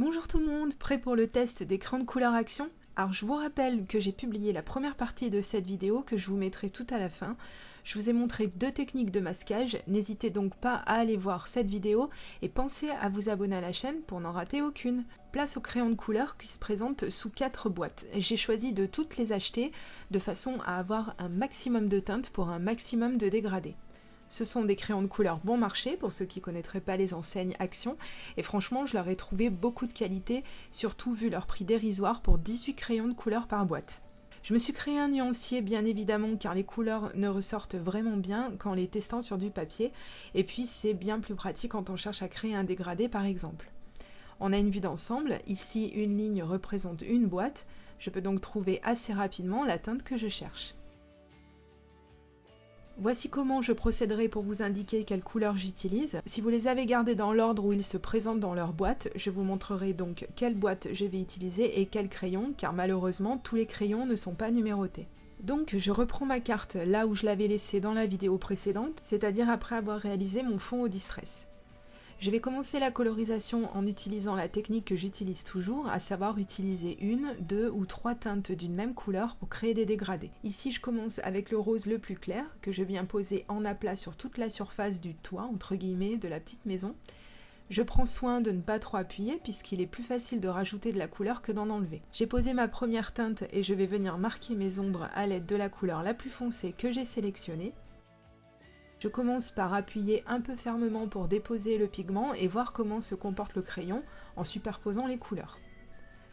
Bonjour tout le monde, prêt pour le test des crayons de couleur action? Alors je vous rappelle que j'ai publié la première partie de cette vidéo que je vous mettrai tout à la fin. Je vous ai montré deux techniques de masquage, n'hésitez donc pas à aller voir cette vidéo et pensez à vous abonner à la chaîne pour n'en rater aucune. Place aux crayons de couleur qui se présentent sous 4 boîtes. J'ai choisi de toutes les acheter de façon à avoir un maximum de teintes pour un maximum de dégradés. Ce sont des crayons de couleur bon marché, pour ceux qui ne connaîtraient pas les enseignes Action, et franchement je leur ai trouvé beaucoup de qualité, surtout vu leur prix dérisoire pour 18 crayons de couleur par boîte. Je me suis créé un nuancier bien évidemment car les couleurs ne ressortent vraiment bien qu'en les testant sur du papier, et puis c'est bien plus pratique quand on cherche à créer un dégradé par exemple. On a une vue d'ensemble, ici une ligne représente une boîte, je peux donc trouver assez rapidement la teinte que je cherche. Voici comment je procéderai pour vous indiquer quelles couleurs j'utilise. Si vous les avez gardées dans l'ordre où ils se présentent dans leur boîte, je vous montrerai donc quelle boîte je vais utiliser et quel crayon, car malheureusement tous les crayons ne sont pas numérotés. Donc je reprends ma carte là où je l'avais laissée dans la vidéo précédente, c'est-à-dire après avoir réalisé mon fond au distress. Je vais commencer la colorisation en utilisant la technique que j'utilise toujours, à savoir utiliser une, deux ou trois teintes d'une même couleur pour créer des dégradés. Ici je commence avec le rose le plus clair, que je viens poser en aplat sur toute la surface du toit, entre guillemets, de la petite maison. Je prends soin de ne pas trop appuyer puisqu'il est plus facile de rajouter de la couleur que d'en enlever. J'ai posé ma première teinte et je vais venir marquer mes ombres à l'aide de la couleur la plus foncée que j'ai sélectionnée. Je commence par appuyer un peu fermement pour déposer le pigment et voir comment se comporte le crayon en superposant les couleurs.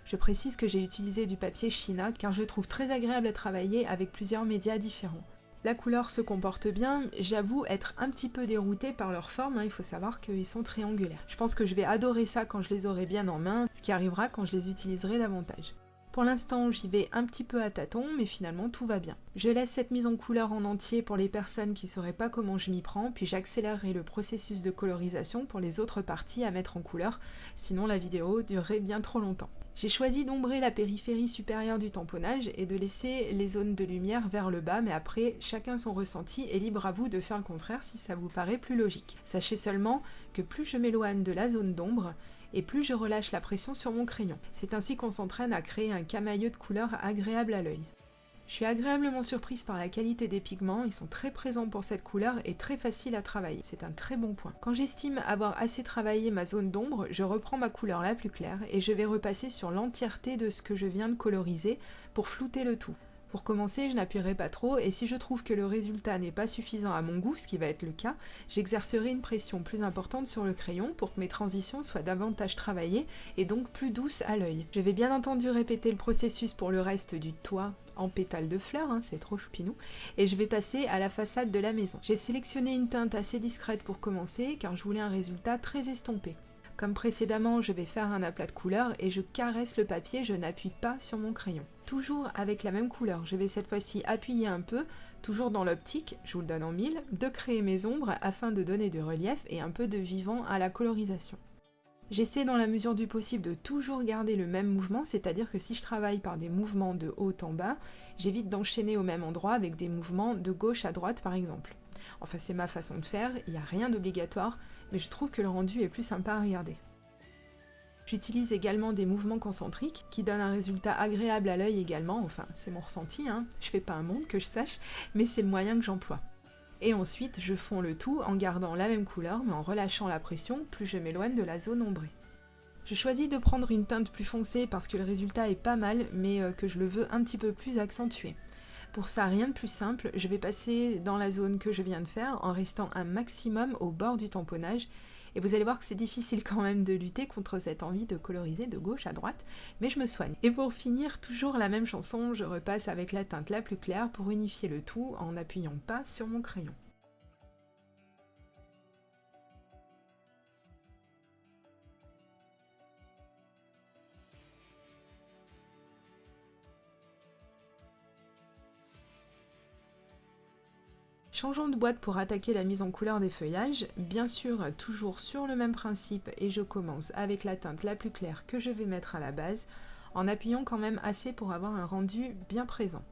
Je précise que j'ai utilisé du papier China car je le trouve très agréable à travailler avec plusieurs médias différents. La couleur se comporte bien, j'avoue être un petit peu déroutée par leur forme, il faut savoir qu'ils sont triangulaires. Je pense que je vais adorer ça quand je les aurai bien en main, ce qui arrivera quand je les utiliserai davantage. Pour l'instant, j'y vais un petit peu à tâtons, mais finalement tout va bien. Je laisse cette mise en couleur en entier pour les personnes qui ne sauraient pas comment je m'y prends, puis j'accélérerai le processus de colorisation pour les autres parties à mettre en couleur, sinon la vidéo durerait bien trop longtemps. J'ai choisi d'ombrer la périphérie supérieure du tamponnage et de laisser les zones de lumière vers le bas, mais après, chacun son ressenti et libre à vous de faire le contraire si ça vous paraît plus logique. Sachez seulement que plus je m'éloigne de la zone d'ombre, et plus je relâche la pression sur mon crayon. C'est ainsi qu'on s'entraîne à créer un camailleux de couleurs agréable à l'œil. Je suis agréablement surprise par la qualité des pigments, ils sont très présents pour cette couleur et très faciles à travailler, c'est un très bon point. Quand j'estime avoir assez travaillé ma zone d'ombre, je reprends ma couleur la plus claire et je vais repasser sur l'entièreté de ce que je viens de coloriser pour flouter le tout. Pour commencer, je n'appuierai pas trop et si je trouve que le résultat n'est pas suffisant à mon goût, ce qui va être le cas, j'exercerai une pression plus importante sur le crayon pour que mes transitions soient davantage travaillées et donc plus douces à l'œil. Je vais bien entendu répéter le processus pour le reste du toit en pétales de fleurs, c'est trop choupinou, et je vais passer à la façade de la maison. J'ai sélectionné une teinte assez discrète pour commencer car je voulais un résultat très estompé. Comme précédemment, je vais faire un aplat de couleur et je caresse le papier, je n'appuie pas sur mon crayon. Toujours avec la même couleur, je vais cette fois-ci appuyer un peu, toujours dans l'optique, je vous le donne en mille, de créer mes ombres afin de donner du relief et un peu de vivant à la colorisation. J'essaie dans la mesure du possible de toujours garder le même mouvement, c'est-à-dire que si je travaille par des mouvements de haut en bas, j'évite d'enchaîner au même endroit avec des mouvements de gauche à droite par exemple. Enfin c'est ma façon de faire, il n'y a rien d'obligatoire, mais je trouve que le rendu est plus sympa à regarder. J'utilise également des mouvements concentriques qui donnent un résultat agréable à l'œil également, enfin c'est mon ressenti, je fais pas un monde que je sache, mais c'est le moyen que j'emploie. Et ensuite je fonds le tout en gardant la même couleur mais en relâchant la pression, plus je m'éloigne de la zone ombrée. Je choisis de prendre une teinte plus foncée parce que le résultat est pas mal, mais que je le veux un petit peu plus accentué. Pour ça, rien de plus simple, je vais passer dans la zone que je viens de faire en restant un maximum au bord du tamponnage et vous allez voir que c'est difficile quand même de lutter contre cette envie de coloriser de gauche à droite, mais je me soigne. Et pour finir, toujours la même chanson, je repasse avec la teinte la plus claire pour unifier le tout en n'appuyant pas sur mon crayon. Changeons de boîte pour attaquer la mise en couleur des feuillages, bien sûr toujours sur le même principe et je commence avec la teinte la plus claire que je vais mettre à la base, en appuyant quand même assez pour avoir un rendu bien présent.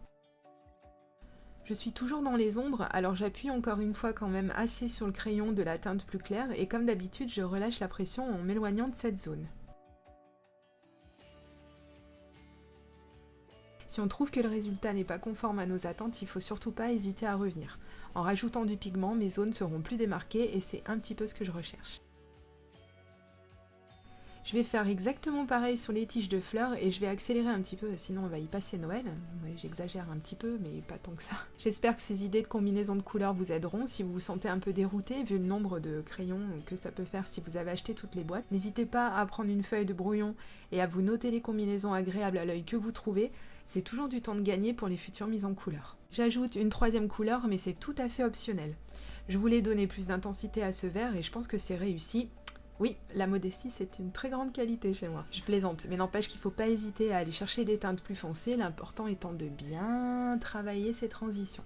Je suis toujours dans les ombres, alors j'appuie encore une fois quand même assez sur le crayon de la teinte plus claire et comme d'habitude je relâche la pression en m'éloignant de cette zone. Si on trouve que le résultat n'est pas conforme à nos attentes, il ne faut surtout pas hésiter à revenir. En rajoutant du pigment, mes zones seront plus démarquées et c'est un petit peu ce que je recherche. Je vais faire exactement pareil sur les tiges de fleurs et je vais accélérer un petit peu, sinon on va y passer Noël. Ouais, j'exagère un petit peu, mais pas tant que ça. J'espère que ces idées de combinaison de couleurs vous aideront. Si vous vous sentez un peu dérouté, vu le nombre de crayons que ça peut faire si vous avez acheté toutes les boîtes, n'hésitez pas à prendre une feuille de brouillon et à vous noter les combinaisons agréables à l'œil que vous trouvez. C'est toujours du temps de gagner pour les futures mises en couleur. J'ajoute une troisième couleur, mais c'est tout à fait optionnel. Je voulais donner plus d'intensité à ce vert et je pense que c'est réussi. Oui, la modestie, c'est une très grande qualité chez moi. Je plaisante, mais n'empêche qu'il ne faut pas hésiter à aller chercher des teintes plus foncées, l'important étant de bien travailler ces transitions.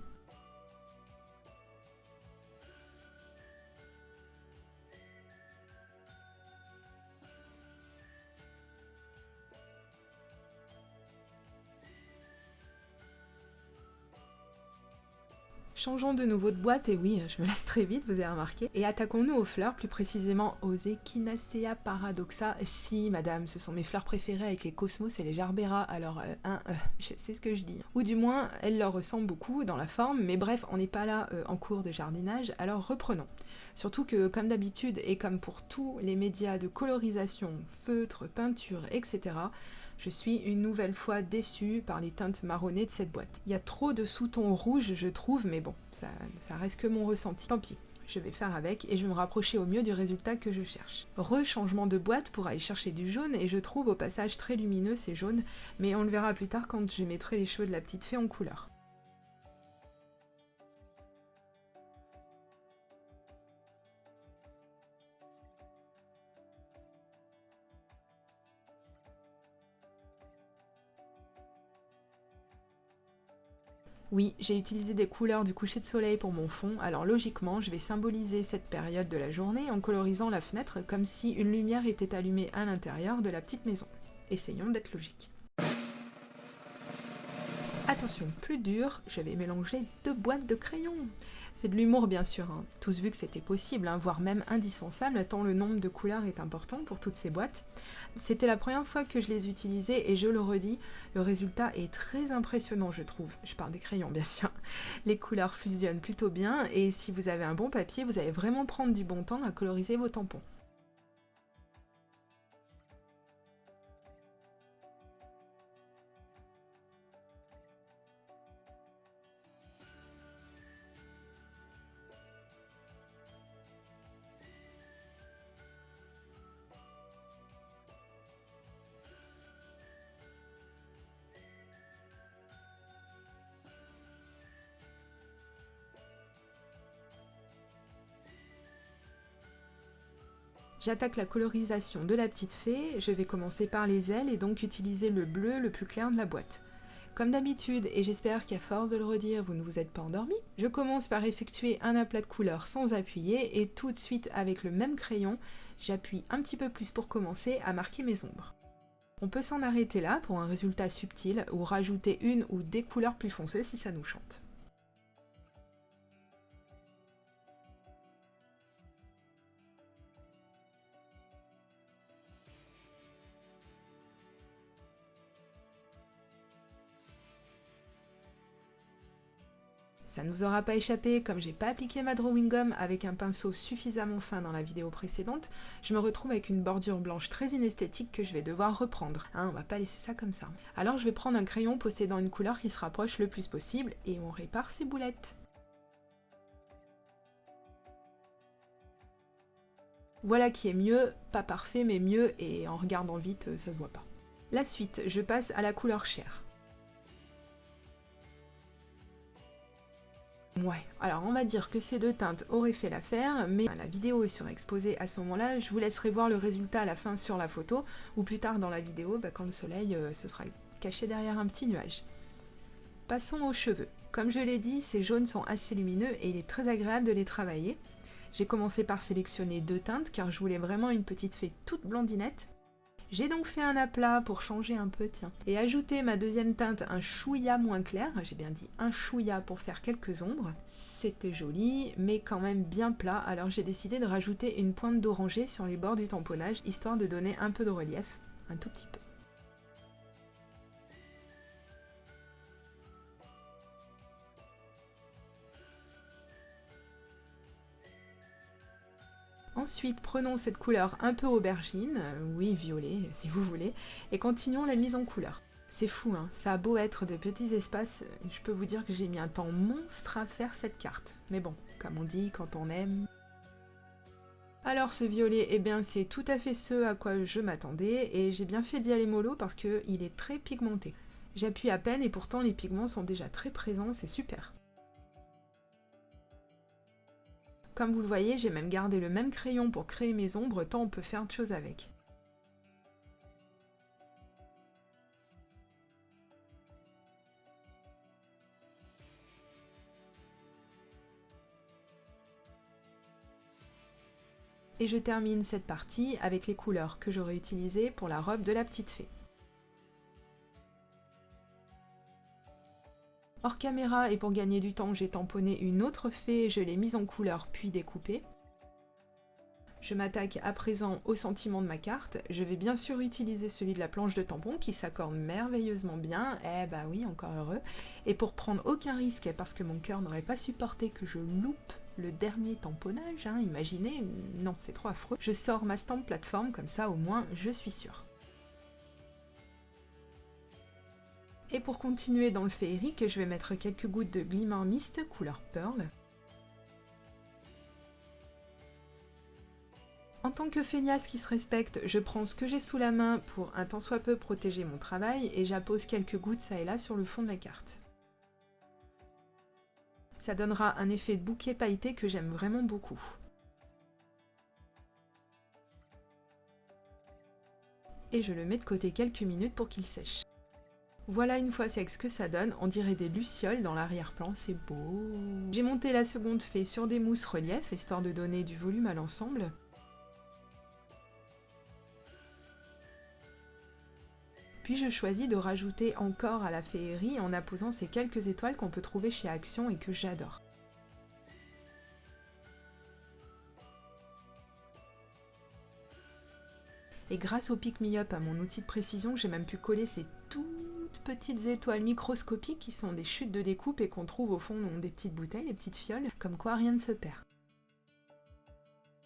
Changeons de nouveau de boîte, et oui, je me laisse très vite, vous avez remarqué. Et attaquons-nous aux fleurs, plus précisément aux Echinacea paradoxa. Si, madame, ce sont mes fleurs préférées avec les cosmos et les gerbera, alors, je sais ce que je dis. Ou du moins, elles leur ressemblent beaucoup dans la forme, mais bref, on n'est pas là en cours de jardinage, alors reprenons. Surtout que, comme d'habitude, et comme pour tous les médias de colorisation, feutre, peinture, etc., je suis une nouvelle fois déçue par les teintes marronnées de cette boîte. Il y a trop de sous-tons rouges, je trouve, mais bon, ça reste que mon ressenti. Tant pis, je vais faire avec et je vais me rapprocher au mieux du résultat que je cherche. Rechangement de boîte pour aller chercher du jaune et je trouve au passage très lumineux ces jaunes, mais on le verra plus tard quand je mettrai les cheveux de la petite fée en couleur. Oui, j'ai utilisé des couleurs du coucher de soleil pour mon fond, alors logiquement, je vais symboliser cette période de la journée en colorisant la fenêtre comme si une lumière était allumée à l'intérieur de la petite maison. Essayons d'être logiques. Attention, plus dur, je vais mélanger 2 boîtes de crayons. C'est de l'humour bien sûr, hein. Tous vu que c'était possible, hein, voire même indispensable, tant le nombre de couleurs est important pour toutes ces boîtes. C'était la première fois que je les utilisais et je le redis, le résultat est très impressionnant je trouve. Je parle des crayons bien sûr. Les couleurs fusionnent plutôt bien et si vous avez un bon papier, vous allez vraiment prendre du bon temps à coloriser vos tampons. J'attaque la colorisation de la petite fée, je vais commencer par les ailes et donc utiliser le bleu le plus clair de la boîte. Comme d'habitude, et j'espère qu'à force de le redire, vous ne vous êtes pas endormi, je commence par effectuer un aplat de couleur sans appuyer et tout de suite avec le même crayon, j'appuie un petit peu plus pour commencer à marquer mes ombres. On peut s'en arrêter là pour un résultat subtil ou rajouter une ou des couleurs plus foncées si ça nous chante. Ça ne vous aura pas échappé, comme j'ai pas appliqué ma drawing gum avec un pinceau suffisamment fin dans la vidéo précédente, je me retrouve avec une bordure blanche très inesthétique que je vais devoir reprendre. Hein, on va pas laisser ça comme ça. Alors je vais prendre un crayon possédant une couleur qui se rapproche le plus possible et on répare ses boulettes. Voilà qui est mieux, pas parfait mais mieux et en regardant vite ça se voit pas. La suite, je passe à la couleur chair. Ouais, alors on va dire que ces 2 teintes auraient fait l'affaire, mais la vidéo est surexposée à ce moment-là, je vous laisserai voir le résultat à la fin sur la photo, ou plus tard dans la vidéo, quand le soleil se sera caché derrière un petit nuage. Passons aux cheveux. Comme je l'ai dit, ces jaunes sont assez lumineux et il est très agréable de les travailler. J'ai commencé par sélectionner 2 teintes car je voulais vraiment une petite fée toute blondinette. J'ai donc fait un aplat pour changer un peu, tiens, et ajouter ma deuxième teinte un chouïa moins clair, j'ai bien dit un chouïa pour faire quelques ombres. C'était joli, mais quand même bien plat, alors j'ai décidé de rajouter une pointe d'orangé sur les bords du tamponnage, histoire de donner un peu de relief, un tout petit peu. Ensuite, prenons cette couleur un peu aubergine, oui violet si vous voulez, et continuons la mise en couleur. C'est fou, hein, ça a beau être de petits espaces, je peux vous dire que j'ai mis un temps monstre à faire cette carte. Mais bon, comme on dit, quand on aime... Alors ce violet, eh bien c'est tout à fait ce à quoi je m'attendais, et j'ai bien fait d'y aller mollo parce qu'il est très pigmenté. J'appuie à peine et pourtant les pigments sont déjà très présents, c'est super. Comme vous le voyez, j'ai même gardé le même crayon pour créer mes ombres, tant on peut faire de choses avec. Et je termine cette partie avec les couleurs que j'aurais utilisées pour la robe de la petite fée. Hors caméra et pour gagner du temps, j'ai tamponné une autre fée, je l'ai mise en couleur puis découpée. Je m'attaque à présent au sentiment de ma carte. Je vais bien sûr utiliser celui de la planche de tampon qui s'accorde merveilleusement bien, eh bah oui, encore heureux. Et pour prendre aucun risque, parce que mon cœur n'aurait pas supporté que je loupe le dernier tamponnage, hein, imaginez, non, c'est trop affreux. Je sors ma stamp plateforme, comme ça au moins je suis sûre. Et pour continuer dans le féerique, je vais mettre quelques gouttes de Glimmer Mist couleur Pearl. En tant que feignasse qui se respecte, je prends ce que j'ai sous la main pour un tant soit peu protéger mon travail et j'appose quelques gouttes ça et là sur le fond de la carte. Ça donnera un effet de bouquet pailleté que j'aime vraiment beaucoup. Et je le mets de côté quelques minutes pour qu'il sèche. Voilà une fois sec ce que ça donne, on dirait des lucioles dans l'arrière-plan, c'est beau. J'ai monté la seconde fée sur des mousses relief, histoire de donner du volume à l'ensemble. Puis je choisis de rajouter encore à la féerie en apposant ces quelques étoiles qu'on peut trouver chez Action et que j'adore. Et grâce au Pick Me Up, à mon outil de précision, j'ai même pu coller ces toutes petites étoiles microscopiques qui sont des chutes de découpe et qu'on trouve au fond des petites bouteilles, des petites fioles, comme quoi rien ne se perd.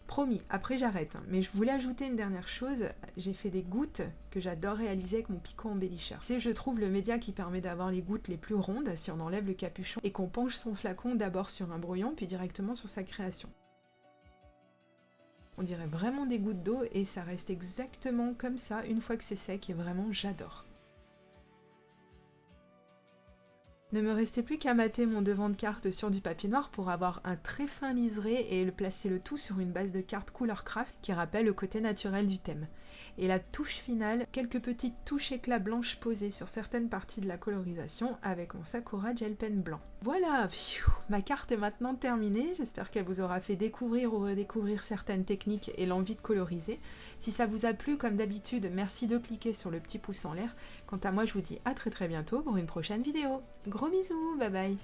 Promis, après j'arrête, mais je voulais ajouter une dernière chose, j'ai fait des gouttes que j'adore réaliser avec mon picot embellisseur. C'est, je trouve, le média qui permet d'avoir les gouttes les plus rondes si on enlève le capuchon et qu'on penche son flacon d'abord sur un brouillon puis directement sur sa création. On dirait vraiment des gouttes d'eau et ça reste exactement comme ça une fois que c'est sec et vraiment j'adore. Ne me restait plus qu'à mater mon devant de carte sur du papier noir pour avoir un très fin liseré et placer le tout sur une base de carte couleur craft qui rappelle le côté naturel du thème. Et la touche finale, quelques petites touches éclats blanches posées sur certaines parties de la colorisation avec mon Sakura Gel Pen blanc. Voilà, ma carte est maintenant terminée, j'espère qu'elle vous aura fait découvrir ou redécouvrir certaines techniques et l'envie de coloriser. Si ça vous a plu, comme d'habitude, merci de cliquer sur le petit pouce en l'air. Quant à moi, je vous dis à très bientôt pour une prochaine vidéo. Gros bisous, bye bye.